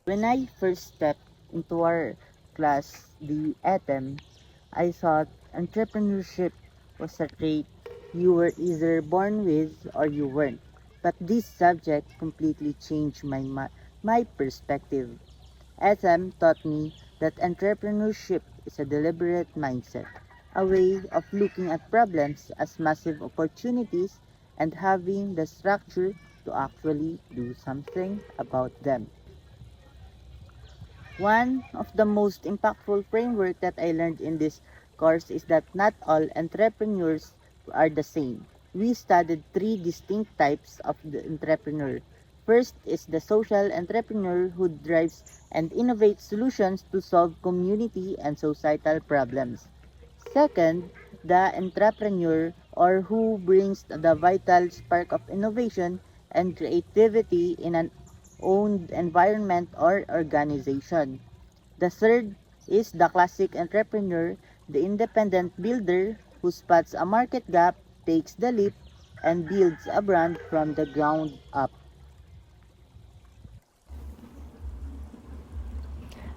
When I first stepped into our class, the ATEM, I thought entrepreneurship was a trait you were either born with or you weren't. But this subject completely changed my perspective. SM taught me that entrepreneurship is a deliberate mindset, a way of looking at problems as massive opportunities and having the structure to actually do something about them. One of the most impactful framework that I learned in this course is that not all entrepreneurs are the same. We studied three distinct types of the entrepreneur. First is the social entrepreneur who drives and innovates solutions to solve community and societal problems. Second, the entrepreneur or who brings the vital spark of innovation and creativity in an owned environment or organization. The third is the classic entrepreneur, the independent builder who spots a market gap, takes the leap, and builds a brand from the ground up.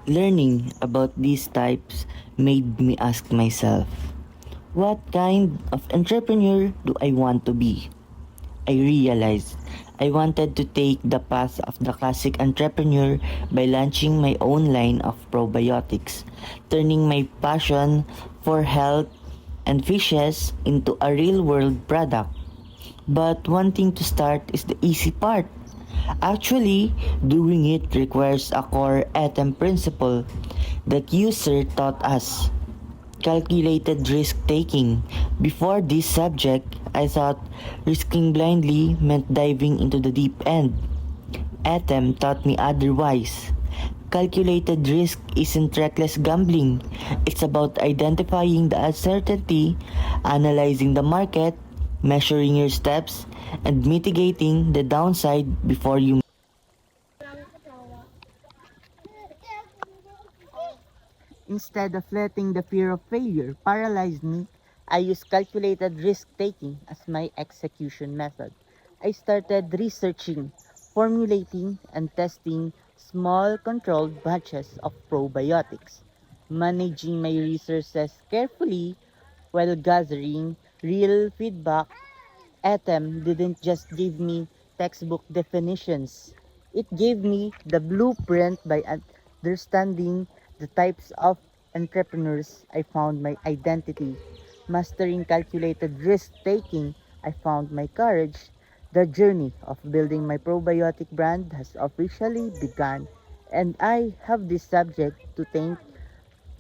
Learning about these types made me ask myself, what kind of entrepreneur do I want to be? I realized I wanted to take the path of the classic entrepreneur by launching my own line of probiotics, turning my passion for health and fishes into a real world product. But wanting to start is the easy part. Actually, doing it requires a core atom principle that user taught us. Calculated risk taking. Before this subject, I thought risking blindly meant diving into the deep end. Atom taught me otherwise. Calculated risk isn't reckless gambling. It's about identifying the uncertainty, analyzing the market, measuring your steps, and mitigating the downside before you. Instead of letting the fear of failure paralyze me, I used calculated risk taking as my execution method. I started researching, formulating, and testing small controlled batches of probiotics, managing my resources carefully while gathering real feedback. Atom didn't just give me textbook definitions. It gave me the blueprint by understanding the types of entrepreneurs. I found my identity. Mastering calculated risk taking, I found my courage. The journey of building my probiotic brand has officially begun, and I have this subject to thank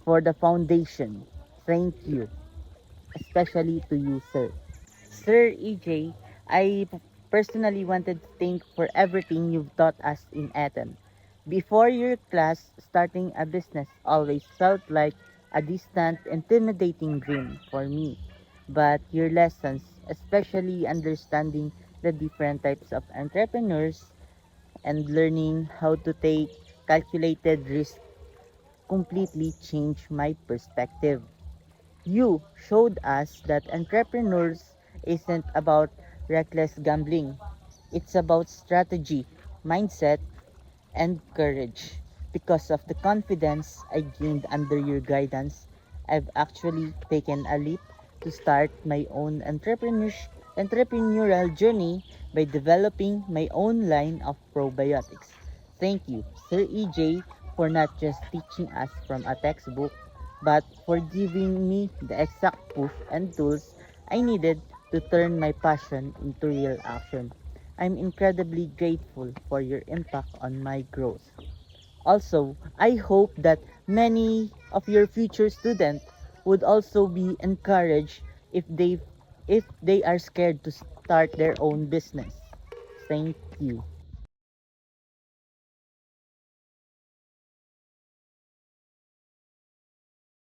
for the foundation. Thank you, especially to you, sir. Sir EJ, I personally wanted to thank for everything you've taught us in Atom. Before your class, starting a business always felt like a distant, intimidating dream for me. But your lessons, especially understanding the different types of entrepreneurs and learning how to take calculated risk, completely changed my perspective. You showed us that entrepreneurs isn't about reckless gambling. It's about strategy, mindset, and courage. Because of the confidence I gained under your guidance, I've actually taken a leap to start my own entrepreneurial journey by developing my own line of probiotics. Thank you, Sir EJ, for not just teaching us from a textbook, but for giving me the exact push and tools I needed to turn my passion into real action. I'm incredibly grateful for your impact on my growth. Also, I hope that many of your future students would also be encouraged if they are scared to start their own business. Thank you.